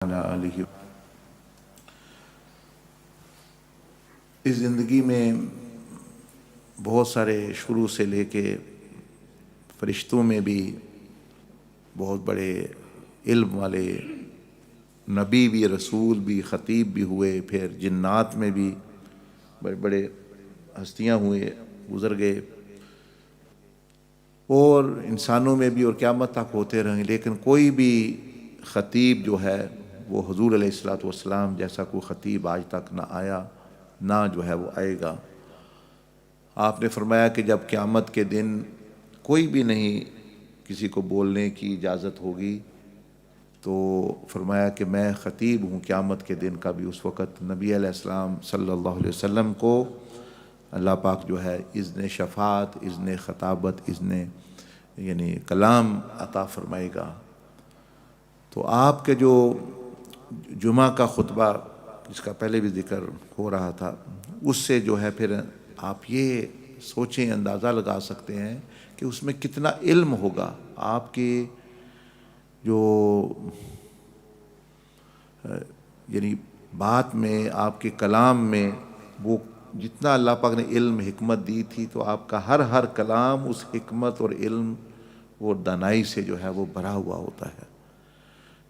علیہ۔ اس زندگی میں بہت سارے شروع سے لے کے فرشتوں میں بھی بہت بڑے علم والے نبی بھی، رسول بھی، خطیب بھی ہوئے، پھر جنات میں بھی بڑے بڑے ہستیاں ہوئے، گزر گئے، اور انسانوں میں بھی، اور قیامت تک ہوتے رہیں، لیکن کوئی بھی خطیب جو ہے وہ حضور علیہ الصلوۃ والسلام جیسا کوئی خطیب آج تک نہ آیا، نہ جو ہے وہ آئے گا۔ آپ نے فرمایا کہ جب قیامت کے دن کوئی بھی نہیں کسی کو بولنے کی اجازت ہوگی، تو فرمایا کہ میں خطیب ہوں قیامت کے دن کا بھی۔ اس وقت نبی علیہ السلام صلی اللہ علیہ وسلم کو اللہ پاک جو ہے اذن شفاعت، اذن خطابت، اذن یعنی کلام عطا فرمائے گا۔ تو آپ کے جو جمعہ کا خطبہ، جس کا پہلے بھی ذکر ہو رہا تھا، اس سے جو ہے پھر آپ یہ سوچیں، اندازہ لگا سکتے ہیں کہ اس میں کتنا علم ہوگا۔ آپ کی جو یعنی بات میں، آپ کے کلام میں، وہ جتنا اللہ پاک نے علم حکمت دی تھی، تو آپ کا ہر کلام اس حکمت اور علم اور دانائی سے جو ہے وہ بھرا ہوا ہوتا ہے۔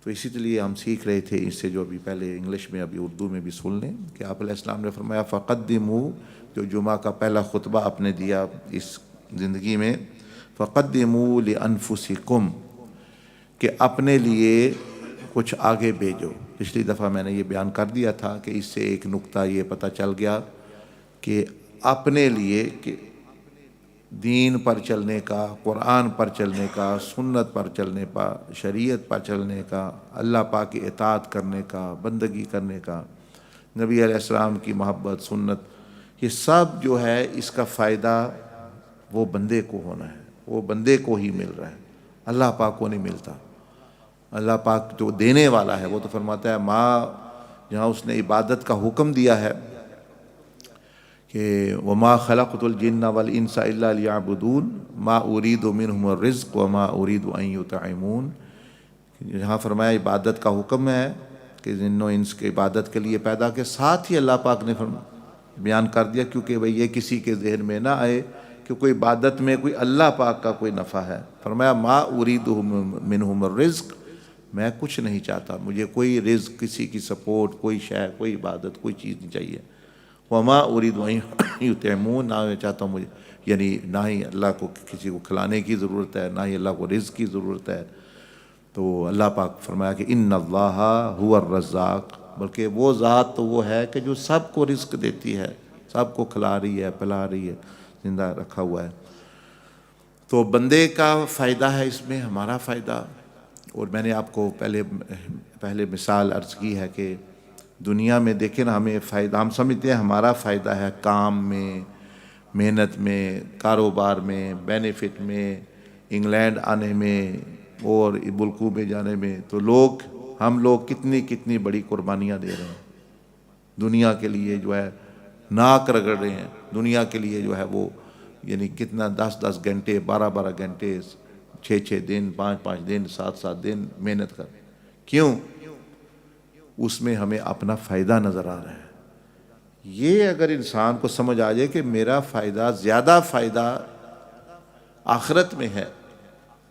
تو اسی لیے ہم سیکھ رہے تھے اس سے، جو ابھی پہلے انگلش میں ابھی اردو میں بھی سن لیں کہ آپ علیہ السلام نے فرمایا فقدموا، جو جمعہ کا پہلا خطبہ آپ نے دیا اس زندگی میں، فقدموا لانفسکم، کہ اپنے لیے کچھ آگے بھیجو۔ پچھلی دفعہ میں نے یہ بیان کر دیا تھا کہ اس سے ایک نقطہ یہ پتہ چل گیا کہ اپنے لیے کہ دین پر چلنے کا، قرآن پر چلنے کا، سنت پر چلنے کا، شریعت پر چلنے کا، اللہ پاک کی اطاعت کرنے کا، بندگی کرنے کا، نبی علیہ السلام کی محبت، سنت، یہ سب جو ہے اس کا فائدہ وہ بندے کو ہونا ہے، وہ بندے کو ہی مل رہا ہے، اللہ پاک کو نہیں ملتا۔ اللہ پاک جو دینے والا ہے وہ تو فرماتا ہے، جہاں اس نے عبادت کا حکم دیا ہے کہ وَمَا خَلَقْتُ الْجِنَّ وَالْإِنسَ إِلَّا لِيَعْبُدُونَ مَا أُرِيدُ مِنْهُمُ الرِّزْقَ وَمَا أُرِيدُ أَنْ يُطْعِمُونَ۔ جہاں فرمایا عبادت کا حکم ہے کہ جن و انس کے عبادت کے لیے پیدا، کے ساتھ ہی اللہ پاک نے بیان کر دیا، کیونکہ یہ کسی کے ذہن میں نہ آئے کہ کوئی عبادت میں کوئی اللہ پاک کا کوئی نفع ہے۔ فرمایا مَا أُرِيدُ مِنْهُمُ الرِّزْقَ، میں کچھ نہیں چاہتا، مجھے کوئی رزق، کسی کی سپورٹ، کوئی شے، کوئی عبادت، کوئی چیز نہیں چاہیے۔ وَمَا أُرِيدُ أَن يُطْعِمُونَ، نہ میں چاہتا ہوں مجھے، یعنی نہ ہی اللہ کو کسی کو کھلانے کی ضرورت ہے، نہ ہی اللہ کو رزق کی ضرورت ہے۔ تو اللہ پاک فرمایا کہ ان اللہ هو الرزاق، بلکہ وہ ذات تو وہ ہے کہ جو سب کو رزق دیتی ہے، سب کو کھلا رہی ہے، پلا رہی ہے، زندہ رکھا ہوا ہے۔ تو بندے کا فائدہ ہے اس میں، ہمارا فائدہ۔ اور میں نے آپ کو پہلے مثال عرض کی ہے کہ دنیا میں دیکھیں نا، ہمیں فائدہ، ہم سمجھتے ہیں ہمارا فائدہ ہے کام میں، محنت میں، کاروبار میں، بینیفٹ میں، انگلینڈ آنے میں اور ملکوں میں جانے میں۔ تو ہم لوگ کتنی بڑی قربانیاں دے رہے ہیں دنیا کے لیے، جو ہے ناک رگڑ رہے ہیں دنیا کے لیے، جو ہے وہ یعنی کتنا 10 گھنٹے، 12 گھنٹے، 6 دن، 5 دن، 7 دن محنت کر۔ کیوں؟ اس میں ہمیں اپنا فائدہ نظر آ رہا ہے۔ یہ اگر انسان کو سمجھ آ جائے کہ میرا فائدہ، زیادہ فائدہ آخرت میں ہے۔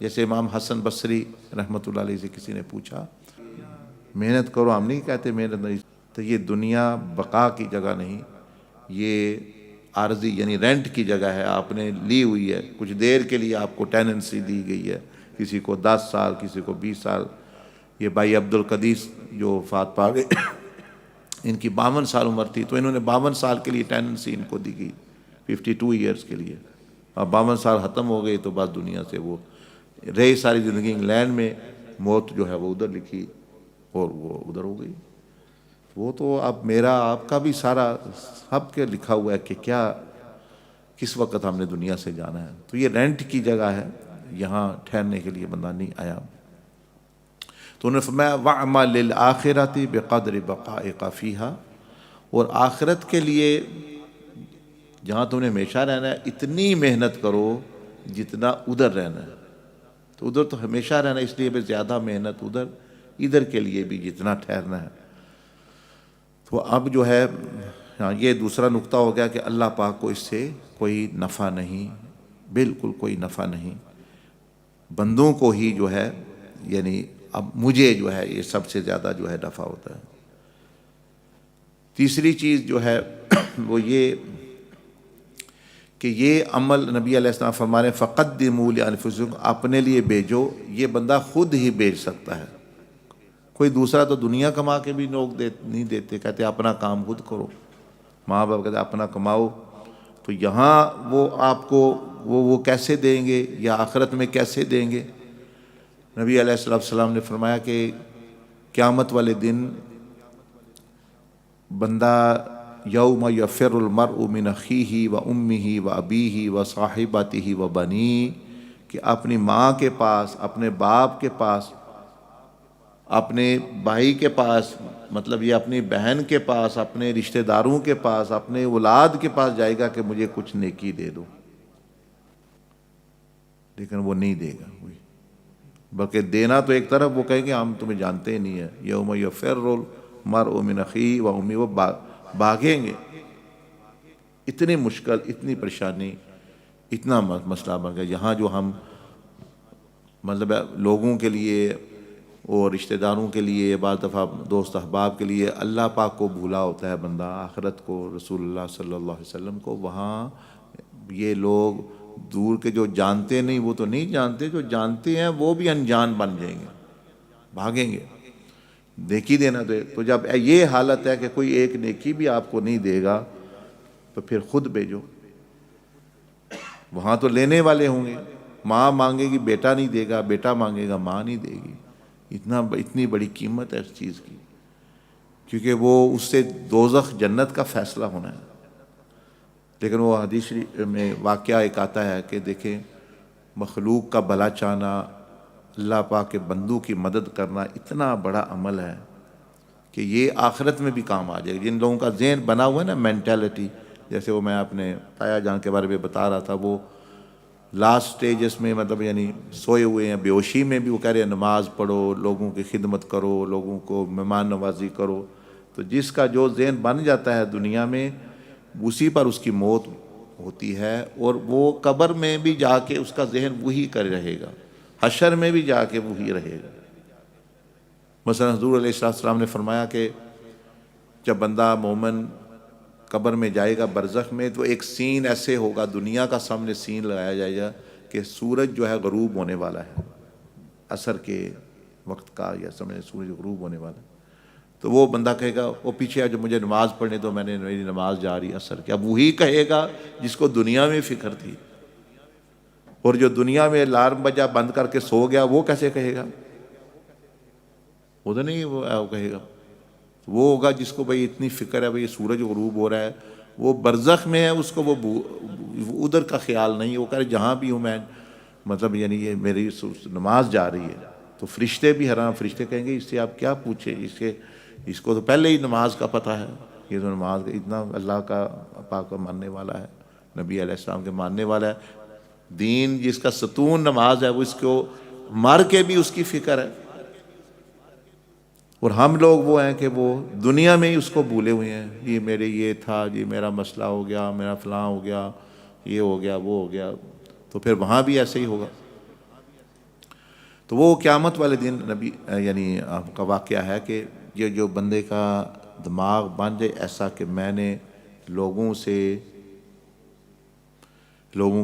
جیسے امام حسن بصری رحمۃ اللہ علیہ سے کسی نے پوچھا، محنت کرو، ہم نہیں کہتے محنت نہیں، تو یہ دنیا بقا کی جگہ نہیں، یہ عارضی یعنی رینٹ کی جگہ ہے، آپ نے لی ہوئی ہے، کچھ دیر کے لیے آپ کو ٹیننسی دی گئی ہے، کسی کو 10 سال، کسی کو 20 سال۔ یہ بھائی عبد القدیس جو وفات پا گئے، ان کی 52 سال عمر تھی، تو انہوں نے 52 سال کے لیے ٹیننسی ان کو دی گئی، 52 ایئرز کے لیے۔ اب 52 سال ختم ہو گئے تو بس دنیا سے وہ رہی، ساری زندگی انگلینڈ میں، موت جو ہے وہ ادھر لکھی اور وہ ادھر ہو گئی۔ وہ تو اب میرا، آپ کا بھی، سارا سب کے لکھا ہوا ہے کہ کس وقت ہم نے دنیا سے جانا ہے۔ تو یہ رینٹ کی جگہ ہے، یہاں ٹھہرنے کے لیے بندہ نہیں آیا۔ تو انہوں نے فرمایا وَعْمَلْ لِلْآخِرَةِ بِقَدْرِ بَقَائِكَ فِيهَا، اور آخرت کے لیے جہاں تم نے ہمیشہ رہنا ہے، اتنی محنت کرو جتنا ادھر رہنا ہے۔ تو ادھر تو ہمیشہ رہنا ہے، اس لیے زیادہ محنت ادھر، ادھر کے لیے بھی جتنا ٹھہرنا ہے. تو اب جو ہے یہ دوسرا نقطہ ہو گیا کہ اللہ پاک کو اس سے کوئی نفع نہیں، بالکل کوئی نفع نہیں، بندوں کو ہی جو ہے یعنی اب مجھے جو ہے یہ سب سے زیادہ جو ہے نفع ہوتا ہے. تیسری چیز جو ہے وہ یہ کہ یہ عمل نبی علیہ السلام فرما رہے ہیں فقدموا لانفسکم، اپنے لیے بیچو. یہ بندہ خود ہی بیچ سکتا ہے، کوئی دوسرا تو دنیا کما کے بھی لوگ نہیں دیتے، کہتے اپنا کام خود کرو. ماں باپ کہتے اپنا کماؤ. تو یہاں وہ آپ کو وہ کیسے دیں گے یا آخرت میں کیسے دیں گے؟ نبی علیہ السلام نے فرمایا کہ قیامت والے دن بندہ یوم یفر المرء من اخیہ و امہ و ابیہ و صاحبتہ و بنیہ، کہ اپنی ماں کے پاس، اپنے باپ کے پاس، اپنے بھائی کے پاس، مطلب یہ اپنی بہن کے پاس، اپنے رشتہ داروں کے پاس، اپنے اولاد کے پاس جائے گا کہ مجھے کچھ نیکی دے دو، لیکن وہ نہیں دے گا. بلکہ دینا تو ایک طرف، وہ کہیں گے ہم تمہیں جانتے ہی نہیں ہیں. یوم یفر المرء من اخیہ و امہ، وہ بھاگیں گے. اتنی مشکل، اتنی پریشانی، اتنا مسئلہ بن گیا. یہاں جو ہم مطلب لوگوں کے لیے اور رشتہ داروں کے لیے، بعض دفعہ دوست احباب کے لیے اللہ پاک کو بھولا ہوتا ہے بندہ، آخرت کو، رسول اللہ صلی اللہ علیہ وسلم کو. وہاں یہ لوگ دور کے جو جانتے نہیں وہ تو نہیں جانتے، جو جانتے ہیں وہ بھی انجان بن جائیں گے، بھاگیں گے. نیکی دینا تو جب یہ حالت ہے کہ کوئی ایک نیکی بھی آپ کو نہیں دے گا تو پھر خود بھیجو. وہاں تو لینے والے ہوں گے، ماں مانگے گی بیٹا نہیں دے گا، بیٹا مانگے گا ماں نہیں دے گی. اتنی بڑی قیمت ہے اس چیز کی، کیونکہ وہ اس سے دوزخ جنت کا فیصلہ ہونا ہے. لیکن وہ حدیث شریف میں واقعہ ایک آتا ہے کہ دیکھیں مخلوق کا بھلا چاہنا، اللہ پاک کے بندوں کی مدد کرنا اتنا بڑا عمل ہے کہ یہ آخرت میں بھی کام آ جائے گا. جن لوگوں کا ذہن بنا ہوا ہے نا مینٹیلٹی، جیسے وہ میں اپنے تایا جان کے بارے میں بتا رہا تھا، وہ لاسٹ سٹیجز میں مطلب یعنی سوئے ہوئے ہیں، بے ہوشی میں بھی وہ کہہ رہے ہیں نماز پڑھو، لوگوں کی خدمت کرو، لوگوں کو مہمان نوازی کرو. تو جس کا جو ذہن بن جاتا ہے دنیا میں، اسی پر اس کی موت ہوتی ہے، اور وہ قبر میں بھی جا کے اس کا ذہن وہی کر رہے گا، حشر میں بھی جا کے وہی رہے گا. مثلا حضور علیہ السلام نے فرمایا کہ جب بندہ مومن قبر میں جائے گا برزخ میں، تو ایک سین ایسے ہوگا، دنیا کا سامنے سین لگایا جائے گا کہ سورج جو ہے غروب ہونے والا ہے، عصر کے وقت کا، یا سمجھے سورج غروب ہونے والا ہے. تو وہ بندہ کہے گا وہ پیچھے جو مجھے نماز پڑھنے دو، میں نے میری نماز جاری عصر کی. اب وہی کہے گا جس کو دنیا میں فکر تھی، اور جو دنیا میں الارم بجا بند کر کے سو گیا وہ کیسے کہے گا؟ وہ تو نہیں وہ کہے گا. وہ ہوگا جس کو بھئی اتنی فکر ہے، بھئی سورج غروب ہو رہا ہے، وہ برزخ میں ہے، اس کو وہ ادھر کا خیال نہیں. وہ کہہ رہے جہاں بھی ہوں میں، مطلب یعنی یہ میری نماز جا رہی ہے. تو فرشتے بھی حیران، فرشتے کہیں گے اس سے آپ کیا پوچھیں، اس کو تو پہلے ہی نماز کا پتہ ہے، یہ تو نماز اتنا اللہ کا پاک کا ماننے والا ہے، نبی علیہ السلام کے ماننے والا ہے. دین جس کا ستون نماز ہے، وہ اس کو مر کے بھی اس کی فکر ہے. اور ہم لوگ وہ ہیں کہ وہ دنیا میں ہی اس کو بھولے ہوئے ہیں. یہ میرے یہ تھا، یہ میرا مسئلہ ہو گیا، میرا فلاں ہو گیا، یہ ہو گیا، وہ ہو گیا. تو پھر وہاں بھی ایسے ہی ہوگا. تو وہ قیامت والے دن نبی یعنی آپ کا واقعہ ہے کہ یہ جو بندے کا دماغ بن جائے ایسا کہ میں نے لوگوں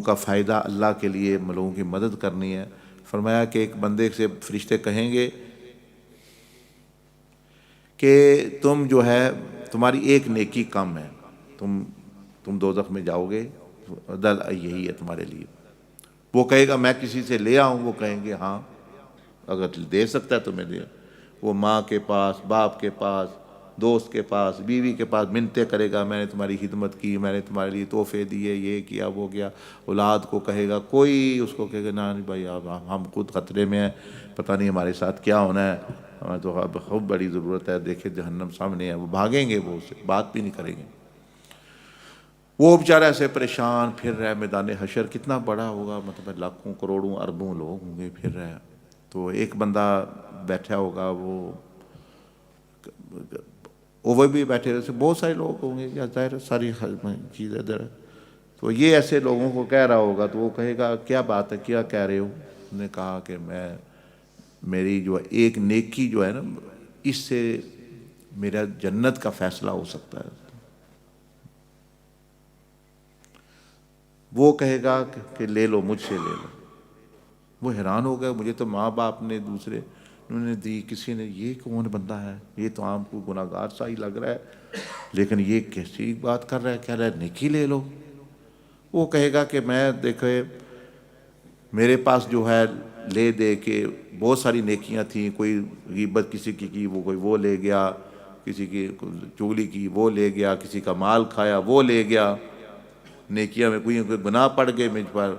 کا فائدہ اللہ کے لیے، لوگوں کی مدد کرنی ہے. فرمایا کہ ایک بندے سے فرشتے کہیں گے کہ تم جو ہے تمہاری ایک نیکی کم ہے، تم دوزخ میں جاؤ گے، دل یہی ہے تمہارے لیے. وہ کہے گا میں کسی سے لے آؤں؟ وہ کہیں گے ہاں اگر دے سکتا ہے تو میں دے. وہ ماں کے پاس، باپ کے پاس، دوست کے پاس، بیوی کے پاس منتیں کرے گا، میں نے تمہاری خدمت کی، میں نے تمہارے لیے تحفے دیے، یہ کیا وہ کیا. اولاد کو کہے گا، کوئی اس کو کہے گا نا بھائی ہم خود خطرے میں ہیں، پتہ نہیں ہمارے ساتھ کیا ہونا ہے، ہمیں تو اب خوب بڑی ضرورت ہے، دیکھیں جہنم سامنے ہے. وہ بھاگیں گے، وہ اس سے بات بھی نہیں کریں گے. وہ بیچارہ ایسے پریشان پھر رہا ہے میدان حشر. کتنا بڑا ہوگا، مطلب لاکھوں کروڑوں اربوں لوگ ہوں گے پھر رہا ہے. تو ایک بندہ بیٹھا ہوگا, وہ بھی بیٹھے رہے, بہت سارے لوگ ہوں گے, یا ظاہر ساری چیزیں ادھر ہے, تو یہ ایسے لوگوں کو کہہ رہا ہوگا, تو وہ کہے گا کیا بات ہے, کیا کہہ رہے ہو؟ انہوں نے کہا کہ میری جو ایک نیکی جو ہے نا, اس سے میرا جنت کا فیصلہ ہو سکتا ہے. وہ کہے گا کہ لے لو, مجھ سے لے لو. وہ حیران ہو گیا, مجھے تو ماں باپ نے دوسرے انہوں نے دی, کسی نے, یہ کون بندہ ہے, یہ تو عام کو گناہ گار سا ہی لگ رہا ہے, لیکن یہ کیسی بات کر رہا ہے, کہہ رہا ہے نیکی لے لو. وہ کہے گا کہ میں دیکھے میرے پاس جو ہے لے دے کے بہت ساری نیکیاں تھیں, کوئی غیبت کسی کی وہ کوئی وہ لے گیا, کسی کی چغلی کی وہ لے گیا, کسی کا مال کھایا وہ لے گیا, نیکیاں میں کوئی گناہ پڑ گئے مجھ پر,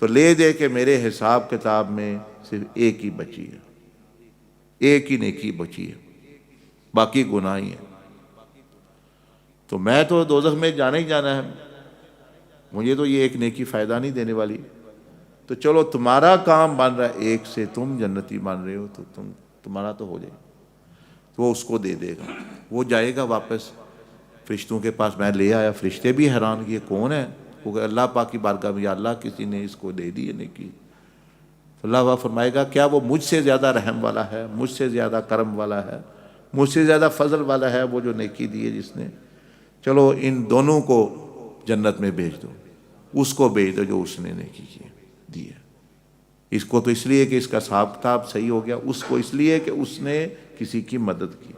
تو لے دے کے میرے حساب کتاب میں صرف ایک ہی بچی ہے, ایک ہی نیکی بچی ہے, باقی گناہ ہی ہیں. تو میں تو دوزخ میں جانا ہی جانا ہے, مجھے تو یہ ایک نیکی فائدہ نہیں دینے والی. تو چلو تمہارا کام بن رہا ہے, ایک سے تم جنتی بن رہے ہو, تو تمہارا تو ہو جائے. تو وہ اس کو دے دے گا, وہ جائے گا واپس فرشتوں کے پاس, میں لے آیا. فرشتے بھی حیران کہ یہ کون ہے, وہ کہ اللہ پاک کی بارگاہ میں, یا اللہ کسی نے اس کو دے دی ہے نیکی. اللہ فرمائے گا کیا وہ مجھ سے زیادہ رحم والا ہے, مجھ سے زیادہ کرم والا ہے, مجھ سے زیادہ فضل والا ہے وہ جو نیکی دی ہے جس نے؟ چلو ان دونوں کو جنت میں بھیج دو, اس کو بھیج دو جو اس نے نیکی دی ہے. اس کو تو اس لیے کہ اس کا حساب کتاب صحیح ہو گیا, اس کو اس لیے کہ اس نے کسی کی مدد کی.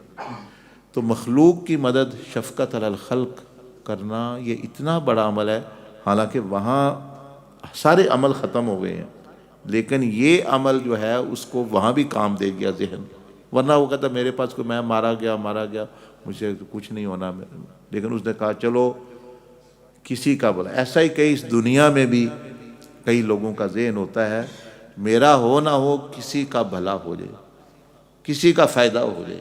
تو مخلوق کی مدد, شفقت علی الخلق کرنا, یہ اتنا بڑا عمل ہے. حالانکہ وہاں سارے عمل ختم ہو گئے ہیں, لیکن یہ عمل جو ہے اس کو وہاں بھی کام دے گیا ذہن. ورنہ وہ کہتا میرے پاس کو میں مارا گیا, مجھ سے کچھ نہیں ہونا. لیکن اس نے کہا چلو کسی کا بھلا. ایسا ہی کئی اس دنیا میں بھی کئی لوگوں کا ذہن ہوتا ہے, میرا ہو نہ ہو کسی کا بھلا ہو جائے, کسی کا فائدہ ہو جائے.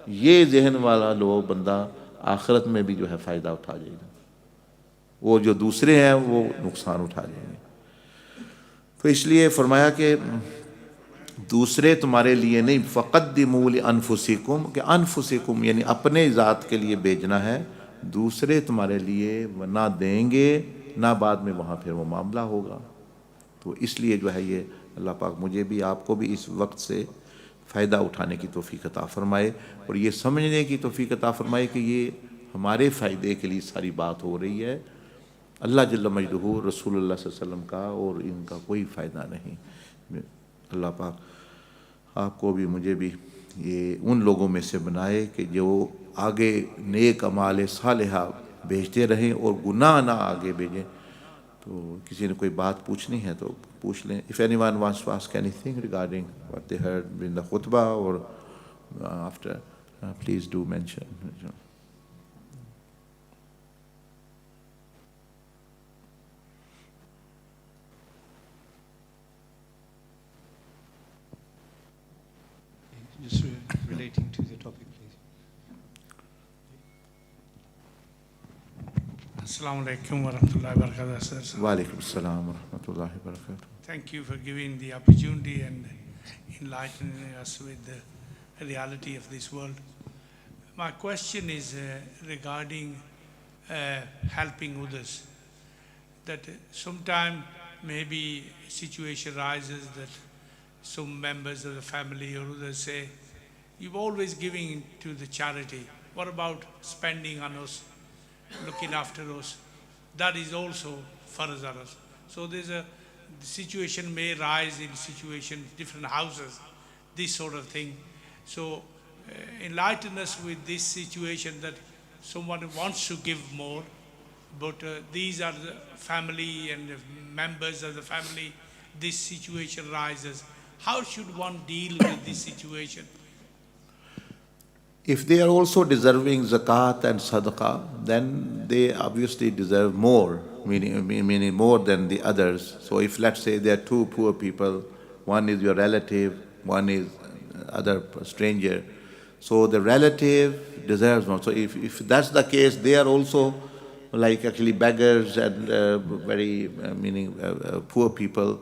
یہ ذہن والا لوگ بندہ آخرت میں بھی جو ہے فائدہ اٹھا جائے گا, وہ جو دوسرے ہیں وہ نقصان اٹھا جائیں گے. تو اس لیے فرمایا کہ دوسرے تمہارے لیے نہیں, فقدموا لانفسکم, کہ انفسکم یعنی اپنے ذات کے لیے بھیجنا ہے, دوسرے تمہارے لیے نہ دیں گے نہ بعد میں وہاں پھر وہ معاملہ ہوگا. تو اس لیے جو ہے یہ اللہ پاک مجھے بھی آپ کو بھی اس وقت سے فائدہ اٹھانے کی توفیق عطا فرمائے, اور یہ سمجھنے کی توفیق عطا فرمائے کہ یہ ہمارے فائدے کے لیے ساری بات ہو رہی ہے. اللہ جل مجدہ, رسول اللہ صلی اللہ علیہ وسلم کا اور ان کا کوئی فائدہ نہیں. اللہ پاک آپ کو بھی مجھے بھی یہ ان لوگوں میں سے بنائے کہ جو آگے نیک اعمال صالحہ بھیجتے رہیں اور گناہ نہ آگے بھیجیں. تو کسی نے کوئی بات پوچھنی ہے تو پوچھ لیں. If anyone wants to ask anything regarding what they heard in the khutbah or after, please do mention. Just relating to the topic, please. Assalamu alaikum wa rahmatullahi wa barakatuh, sir. Wa alaikum assalam wa rahmatullahi wa barakatuh. Thank you for giving the opportunity and enlightening us with the reality of this world. My question is regarding helping others. That sometime maybe a situation arises that some members of the family or others say, you've always giving to the charity. What about spending on us, looking after us? That is also farz on us. So the situation may rise in situation, different houses, this sort of thing. So enlighten us with this situation that someone wants to give more, but these are the family and the members of the family, this situation rises. How should one deal with this situation? If they are also deserving zakat and sadaqah, then they obviously deserve more, meaning more than the others. So if, let's say, there are two poor people, one is your relative, one is other stranger, so the relative deserves more. So if that's the case, they are also like actually beggars and very poor people.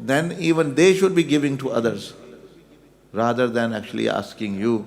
then even they should be giving to others rather than actually asking you.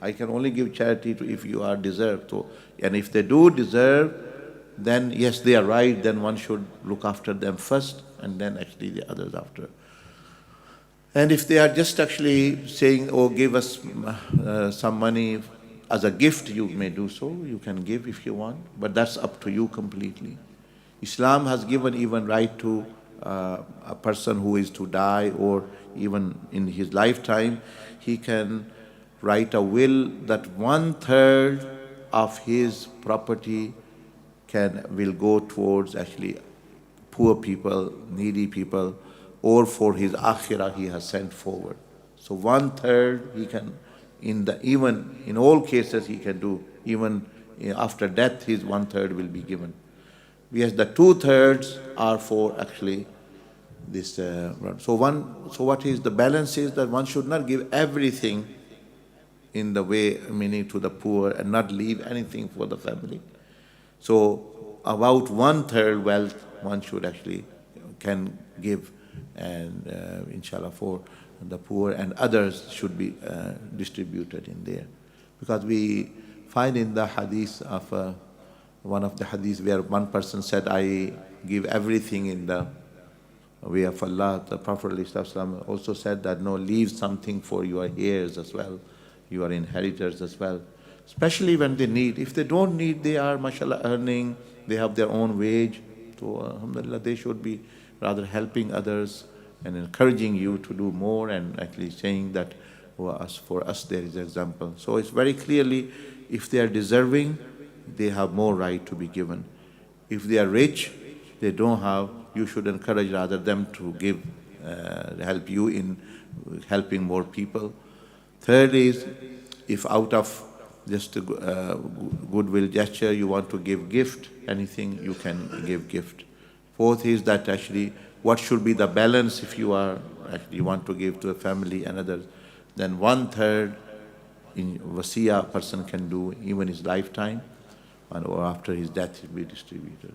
I can only give charity to if you are deserved. So and if they do deserve, then yes, they are right, then one should look after them first and then actually the others after. And if they are just actually saying, oh, give us some money as a gift, you may do so. You can give if you want, but that's up to you completely. Islam has given even right to a person who is to die, or even in his lifetime, he can write a will that 1/3 of his property will go towards actually poor people, needy people, or for his akhirah he has sent forward. So 1/3 he can, even in all cases he can do, even after death his 1/3 will be given. Yes, the 2/3 are for actually this. So what is the balance is that one should not give everything in the way, meaning to the poor, and not leave anything for the family. So about 1/3 wealth one should actually can give, and inshallah for the poor, and others should be distributed in there. Because we find in the hadith of one of the hadiths where one person said, I give everything in the way of Allah. The Prophet ﷺ also said that no, leave something for your heirs as well, your inheritors as well, especially when they need. If they don't need, they are mashallah earning, they have their own wage, so alhamdulillah they should be rather helping others and encouraging you to do more, and actually saying that for us there is an example. So it's very clearly, if they are deserving, they have more right to be given. If they are rich, they don't have, you should encourage rather them to give, help you in helping more people. Third is, if out of just a goodwill gesture you want to give gift, anything you can give gift. Fourth is that actually what should be the balance if you are actually want to give to a family and others. Then 1/3 in wasiya person can do even his lifetime, or after his death it will be distributed.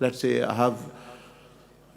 let's say, have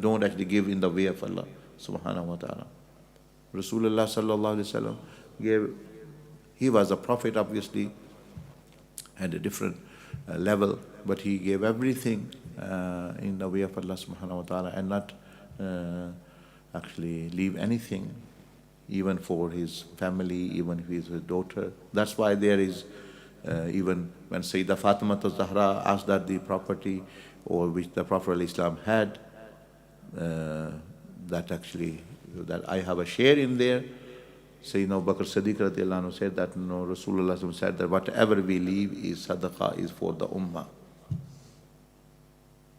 don't actually give in the way of Allah subhanahu wa ta'ala. Rasulullah sallallahu alaihi wasallam gave, he was a prophet obviously, had a different level, but he gave everything in the way of Allah subhanahu wa ta'ala, and not actually leave anything, even for his family, even his daughter. That's why there is, even when Sayyidah Fatima Zahra asked that the property, or which the Prophet ﷺ had, that actually, that I have a share in there, Sayyidina Abu Bakr Siddiq radiallahu anhu said that no, Rasulullah said that whatever we leave is sadaqah, is for the ummah.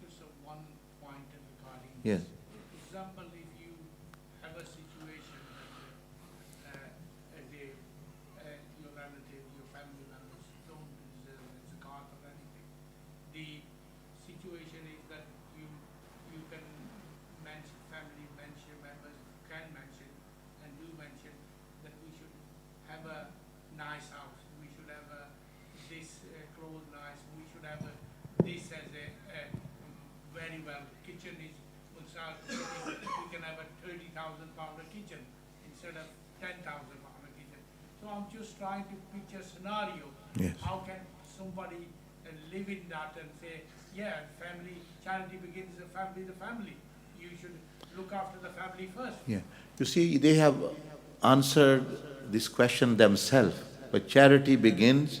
Just one point regarding Yes. For example, if you have a situation that your relative, your family members don't deserve zakat or anything, the situation is that you can mention, family mention, members can mention and do mention that we should have a nice house, we should have this clothes nice, we should have this as a very well, kitchen is, we can have a 30,000 pound kitchen instead of 10,000 pound kitchen. So I'm just trying to picture a scenario. Yes. How can somebody live in that and say, yeah, family, charity begins the family. You should look after the family first. Yeah. You see, they have answered this question themselves. But charity begins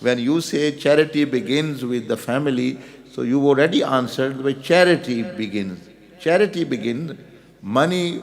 When you say charity begins with the family, So you already answered the way charity begins. Charity begins, money,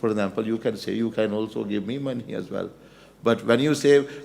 For example, you can say, you can also give me money as well. But when you say,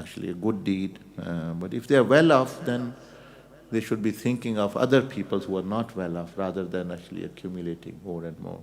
actually a good deed, but if they are well off, then they should be thinking of other people who are not well off rather than actually accumulating more and more.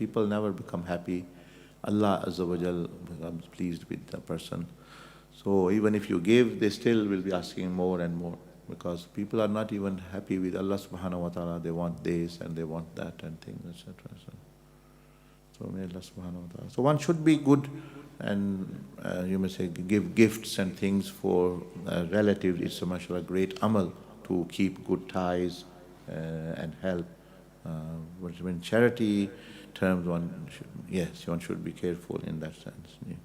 people never become happy. Allah Azza wa Jal becomes pleased with the person. So even if you give, they still will be asking more and more, because people are not even happy with Allah subhanahu wa ta'ala. They want this and they want that and things, etc. So may Allah subhanahu wa ta'ala. So one should be good, and you may say give gifts and things for relatives. It's a mashallah great amal to keep good ties and help. But when charity terms, one should be careful in that sense. Yeah.